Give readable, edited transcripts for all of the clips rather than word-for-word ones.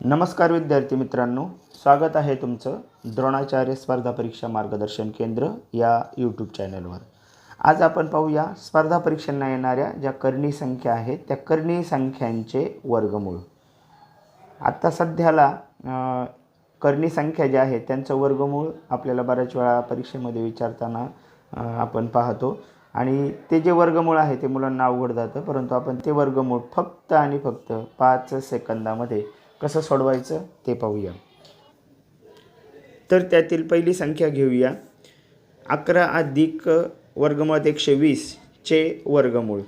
नमस्कार विद्यार्थी मित्रांनो, स्वागत आहे तुमचं द्रोणाचार्य स्पर्धा परीक्षा मार्गदर्शन केंद्र या यूट्यूब चॅनलवर। आज आपण पाहूया स्पर्धा परीक्षांना येणाऱ्या ज्या कर्णी संख्या आहेत त्या कर्णी संख्यांचे वर्गमूळ। आता सध्याला कर्णी संख्या ज्या आहेत त्यांचं वर्गमूळ आपल्याला बऱ्याच वेळा परीक्षेमध्ये विचारताना आपण पाहतो आणि ते जे वर्गमूळ आहे ते मुलांना अवघड जातं, परंतु आपण ते वर्गमूळ फक्त आणि फक्त 5 सेकंदामध्ये कसं सोडवायचं ते पाहूया। तर त्यातील पहिली संख्या घेऊया, 11 अधिक वर्गमुळात 120 चे वर्गमूळ,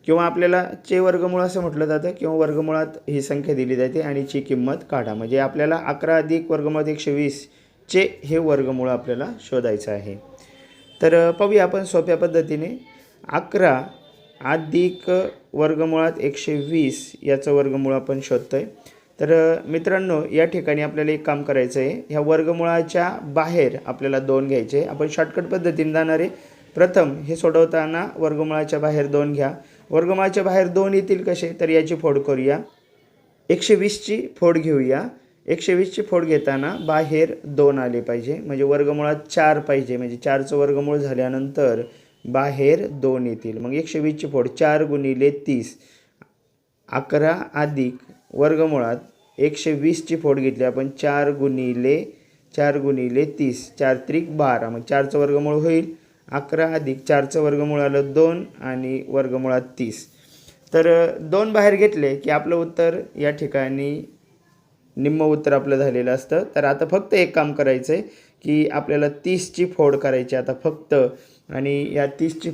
किंवा आपल्याला चे वर्गमूळ असं म्हटलं जातं किंवा वर्गमुळात ही संख्या दिली जाते आणि ची किंमत काढा। म्हणजे आपल्याला 11 अधिक वर्गमुळात 120 चे हे वर्गमूळ आपल्याला शोधायचं आहे। तर पाहूया आपण सोप्या पद्धतीने 11 अधिक वर्गमुळात 120 याचं वर्गमूळ आपण शोधतोय। तर मित्रांनो, या ठिकाणी आपल्याला एक काम करायचं आहे, ह्या वर्गमुळाच्या बाहेर आपल्याला 2 घ्यायचे। आपण शॉर्टकट पद्धतीने जाणार आहे। प्रथम हे सोडवताना वर्गमुळाच्या बाहेर 2 घ्या। वर्गमुळाच्या बाहेर 2 येतील कसे, तर याची फोड करूया। 120 ची फोड घेऊया। 120 ची फोड घेताना बाहेर 2 आले पाहिजे, म्हणजे वर्गमुळात 4 पाहिजे, म्हणजे 4चं वर्गमूळ झाल्यानंतर बाहेर 2 येतील। मग 120 ची फोड 4 गुणिले 30, 11 अधिक वर्गमुळात 120 ची फोड घेतली आपण 4 गुणिले 30, 4 त्रिक 12, मग 4चं वर्गमूळ होईल 11 अधिक 4चं वर्गमूळ आलं 2 आणि वर्गमुळात 30। तर 2 बाहेर घेतले की आपलं उत्तर या ठिकाणी निम्म उत्तर आपलं झालेलं असतं। तर आता फक्त एक काम करायचं आहे की आपल्याला 30 ची फोड करायची आता फक्त, आणि या 30 ची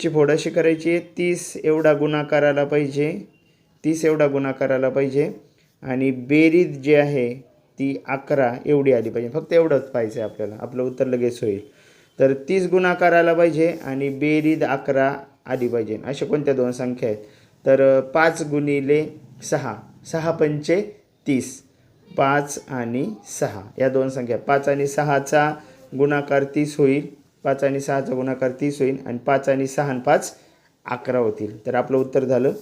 फोड अशी करायची आहे, 30 एवढा गुणाकार आला पाहिजे, 30 एवढा गुणाकार आला पाहिजे आणि बेरीज जी आहे ती 11 एवढी आली पाहिजे। फक्त एवढंच पाहिजे आपल्याला, आपलं उत्तर लगेच होईल। तर 30 गुणाकार आला पाहिजे आणि बेरीज 11 आली पाहिजे। अशा कोणत्या 2 संख्या आहेत, तर 5 गुणिले 6, 6 पंचे 30, 5 आणि 6 या 2 संख्या, 5 आणि 6चा गुणाकार 30 होईल, 5 आणि 6चा गुणाकार 30 होईल आणि 5 आणि 6 आणि 5 11 होतील। तर आपलं उत्तर झालं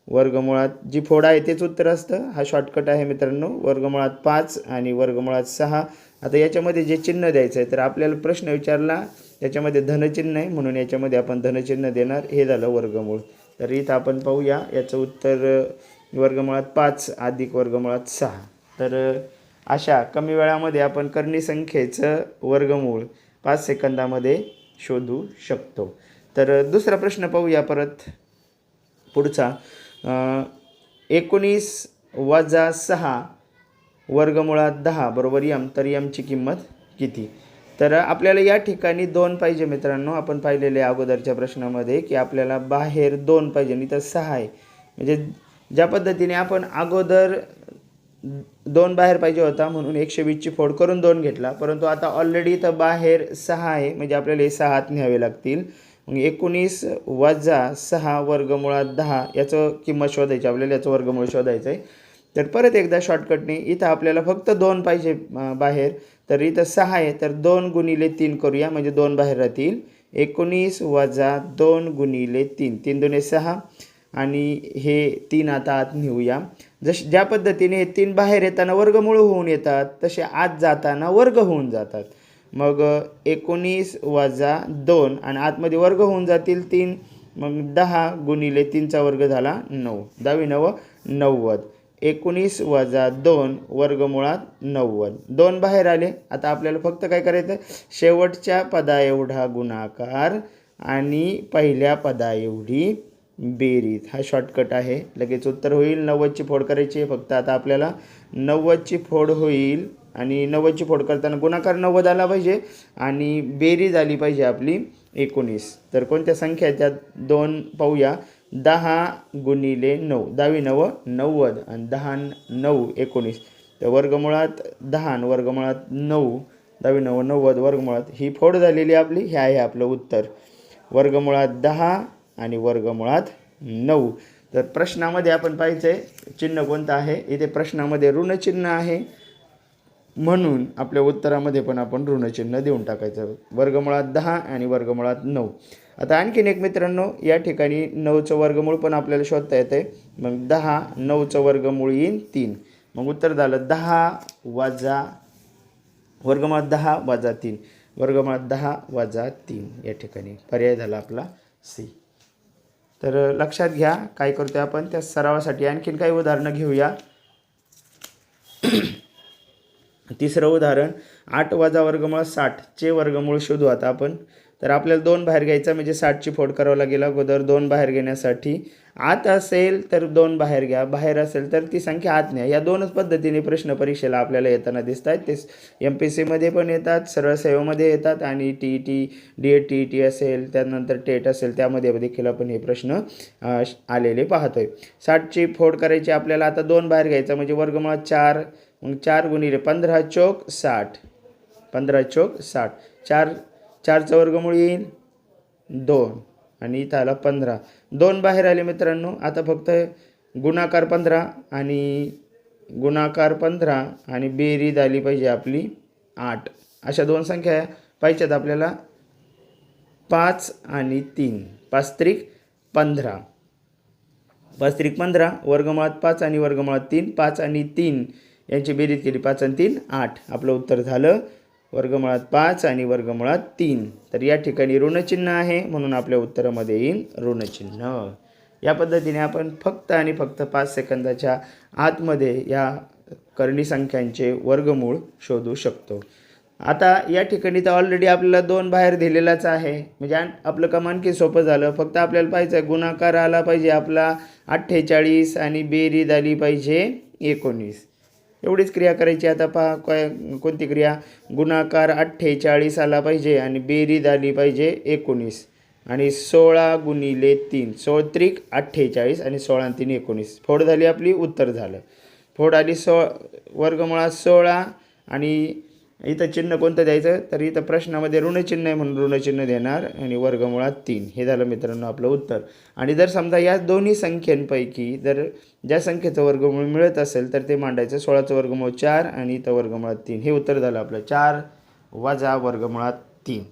वर्गमुळात जी फोड आहे तेच उत्तर असतं। हा शॉर्टकट आहे मित्रांनो, वर्गमुळात 5 आणि वर्गमुळात 6। आता याच्यामध्ये जे चिन्ह द्यायचं आहे, तर आपल्याला प्रश्न विचारला त्याच्यामध्ये धनचिन्ह आहे म्हणून याच्यामध्ये आपण धनचिन्ह देणार, हे झालं वर्गमूळ। तर इथं आपण पाहूया याचं उत्तर वर्गमुळात 5 अधिक वर्गमुळात 6। तर अशा कमी वेळामध्ये आपण कर्णी संख्येचं वर्गमूळ 5 सेकंदामध्ये शोधू शकतो। तर दुसरा प्रश्न पाहूया परत पुढचा, 19 वजा 6 वर्गमुळात 10 बरोबर m, तर m ची किंमत किती। तर आपल्याला या ठिकाणी 2 पाहिजे मित्रांनो। आपण पाहिलेले अगोदरच्या प्रश्नामध्ये की आपल्याला बाहेर 2 पाहिजे आणि इथं 6 आहे, म्हणजे ज्या पद्धतीने आपण अगोदर 2 बाहेर पाहिजे होता म्हणून 120 ची फोड करून 2 घेतला, परंतु आता ऑलरेडी इथं बाहेर 6 आहे, म्हणजे आपल्याला हे 6 आत न्यावे लागतील। मग 19 वजा 6 वर्गमुळात 10 याचं किंमत शोधायची आपल्याला, याचं वर्गमूळ शोधायचं आहे। तर परत एकदा शॉर्टकटने इथं आपल्याला फक्त 2 पाहिजे बाहेर, तर इथं 6 आहे, तर 2 गुणिले 3 करूया, म्हणजे 2 बाहेर राहतील। 19 वजा 2 गुणिले 3, 3 दुणे 6 आणि हे 3 आता आत नेऊया। ज्या पद्धतीने हे 3 बाहेर येताना वर्गमूळ होऊन येतात, तसे आत जाताना वर्ग होऊन जातात। मग 19 वजा 2 आणि आतमध्ये वर्ग होऊन जातील 3, मग 10 गुणिले 3चा वर्ग झाला 9, 10 9 90। 19 वजा 2 वर्गमुळात 90, 2 बाहेर आले। आता आपल्याला फक्त काय करायचं, शेवटच्या पदा एवढा गुणाकार आणि पहिल्या पदा एवढी बेरीज, हा शॉर्टकट आहे, लगेच उत्तर होईल। 90 ची फोड करायची आहे फक्त आता आपल्याला, 90 ची फोड होईल आणि 90 ची फोड करताना गुणाकार 90 आला पाहिजे आणि बेरीज आली पाहिजे आपली 19। तर कोणत्या संख्या आहेत त्या 2 पाहूया। 10 गुणिले 9, 10 9 90 आणि 10 9 19, तर वर्गमुळात 10 आणि वर्गमुळात 9, 10 9 90 वर्गमुळात ही फोड झालेली आपली, हे आहे आपलं उत्तर, वर्गमुळात 10 आणि वर्गमुळात 9। तर प्रश्नामध्ये आपण पाहायचं आहे चिन्ह कोणतं आहे, इथे प्रश्नामध्ये ऋण चिन्ह आहे, म्हणून आपल्या उत्तरामध्ये पण आपण ऋणचिन्ह देऊन टाकायचं. वर्गमुळात 10 आणि वर्गमुळात 9. आता आणखीन एक मित्रांनो, या ठिकाणी 9चं वर्गमूळ पण आपल्याला शोधता येते. मग 10, 9चं वर्गमूळ येईल 3. मग उत्तर झालं 10 वजा वर्गमुळात 10 वजा 3. वर्गमुळात 10 वजा 3 या ठिकाणी पर्याय झाला आपला सी. तर लक्षात घ्या काय करतोय आपण त्या सरावासाठी आणखीन काही उदाहरणं घेऊया. तिसरं उदाहरण 8 वजा वर्गमूळ 60 चे वर्गमूळ शोधू आता आपण. तर आपल्याला 2 बाहेर घ्यायचा म्हणजे 60 ची फोड करावं लागेल अगोदर. 2 बाहेर घेण्यासाठी आत असेल तर 2 बाहेर घ्या, बाहेर असेल तर ती संख्या आत न्या. या दोनच पद्धतीने प्रश्न परीक्षेला आपल्याला येताना दिसत आहेत. ते MPSCमध्ये पण येतात, सरळ सेवेमध्ये येतात आणि TET DET TET असेल त्यानंतर टेट असेल त्यामध्ये देखील आपण हे प्रश्न आलेले पाहतोय. 60 ची फोड करायची आपल्याला. आता 2 बाहेर घ्यायचा म्हणजे वर्गमुळात 4. मग 4 गुणिले 15 चौक 60. 15 चौक 60. 4चं वर्गमूळ येईल 2 आणि इथं आला 15. 2 बाहेर आले मित्रांनो. आता फक्त गुणाकार 15 आणि बेरीज आली पाहिजे आपली 8. अशा 2 संख्या पाहिजेत आपल्याला 5 आणि 3. 5 त्रिक 15. 5 त्रिक 15. वर्गमुळात 5 आणि वर्गमुळात 3. 5 आणि 3 यांची बेरीज केली 5 आणि 3 8. आपलं उत्तर झालं वर्गमुळात 5 आणि वर्गमुळात 3. तर या ठिकाणी ऋणचिन्ह आहे म्हणून आपल्या उत्तरामध्ये येईल ऋणचिन्ह. या पद्धतीने आपण फक्त आणि फक्त 5 सेकंदाच्या आतमध्ये या करणी संख्यांचे वर्गमूळ शोधू शकतो. आता या ठिकाणी तर ऑलरेडी आपल्याला 2 बाहेर दिलेलाच आहे म्हणजे आपलं काम आणखी सोपं झालं. फक्त आपल्याला पाहिजे गुणाकार आला पाहिजे आपला 48 आणि बेरीज आली पाहिजे 19. एवढीच क्रिया करायची. आता पहा कोणती क्रिया. गुणाकार 48 आला पाहिजे आणि बेरीज आली पाहिजे 19 आणि 16 गुणिले 3. 16 त्रिक 48 आणि 16 आणि 3 19. फोड झाली आपली, उत्तर झालं. फोड आली वर्गमुळात 16 आणि इथं चिन्ह कोणतं द्यायचं तर इथं प्रश्नामध्ये ऋणचिन्ह आहे म्हणून ऋणचिन्ह देणार आणि वर्गमुळात 3. हे झालं मित्रांनो आपलं उत्तर. आणि जर समजा या दोन्ही संख्यांपैकी जर ज्या संख्येचं वर्गमूळ मिळत असेल तर ते मांडायचं. 16चं वर्गमूळ 4 आणि इथं वर्गमुळात 3. हे उत्तर झालं आपलं 4 वजा वर्गमुळात 3.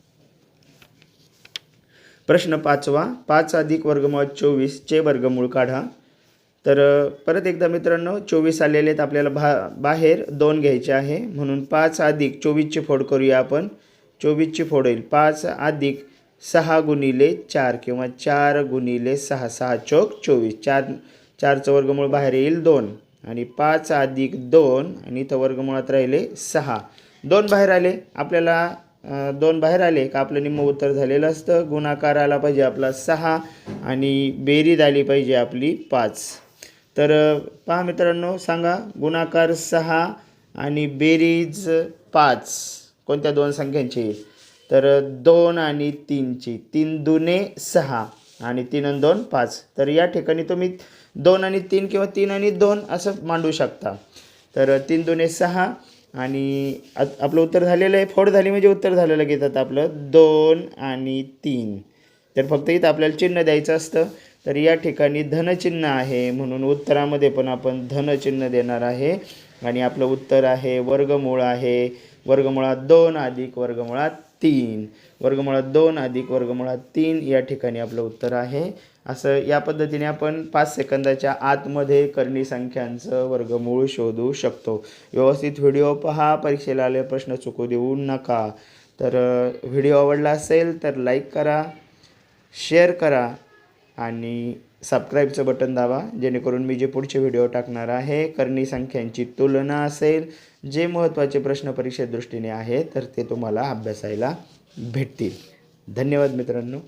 प्रश्न 5वा. 5 अधिक वर्गमुळात 24 चे वर्गमूळ काढा. तर परत एकदा मित्रांनो 24 आलेले आहेत आपल्याला बाहेर 2 घ्यायचे आहे म्हणून 5 अधिक 24ची फोड करूया आपण. 24ची फोड होईल 5 अधिक 6 गुणिले 4 किंवा 4 गुणिले 6. 6 चौक 24. 4चं वर्गमूळ बाहेर येईल 2 आणि 5 अधिक 2 आणि इथं वर्गमुळात राहिले 6. 2 बाहेर आले आपल्याला. 2 बाहेर आले का आपलं निम्म उत्तर झालेलं असतं. गुणाकार आला पाहिजे आपला 6 आणि बेरीज आली पाहिजे आपली 5. तर पहा मित्रांनो सांगा गुणाकार 6 आणि बेरीज 5 कोणत्या 2 संख्यांची येईल तर 2 आणि 3ची. 3 दुने 6 आणि 3 आणि 2 5. तर या ठिकाणी तुम्ही 2 आणि 3 किंवा 3 आणि 2 असं मांडू शकता. तर 3 दुने 6 आणि आपलं उत्तर झालेलं आहे. फोड झाली म्हणजे उत्तर झालेलं घेतात आपलं 2 आणि 3. तर फक्त इथं आपल्याला चिन्ह द्यायचं असतं. तर या ठिकाणी धनचिन्ह आहे म्हणून उत्तरामध्ये पण आपण धनचिन्ह देणार आहे आणि आपलं उत्तर आहे वर्गमूळ आहे. वर्गमुळात 2 अधिक वर्गमुळात 3. वर्गमुळात 2 अधिक वर्गमुळात 3 या ठिकाणी आपलं उत्तर आहे. असं या पद्धतीने आपण 5 सेकंदाच्या आतमध्ये करणी संख्यांचं वर्गमूळ शोधू शकतो. व्यवस्थित व्हिडिओ पहा, परीक्षेला आले प्रश्न चुकू देऊ नका. तर व्हिडिओ आवडला असेल तर लाईक करा, शेअर करा आणि सबस्क्राईबचं बटन दाबा जेणेकरून मी जे पुढचे व्हिडिओ टाकणार आहे करणी संख्यांची तुलना असेल जे महत्त्वाचे प्रश्न परीक्षेदृष्टीने आहेत तर ते तुम्हाला अभ्यासायला भेटतील. धन्यवाद मित्रांनो.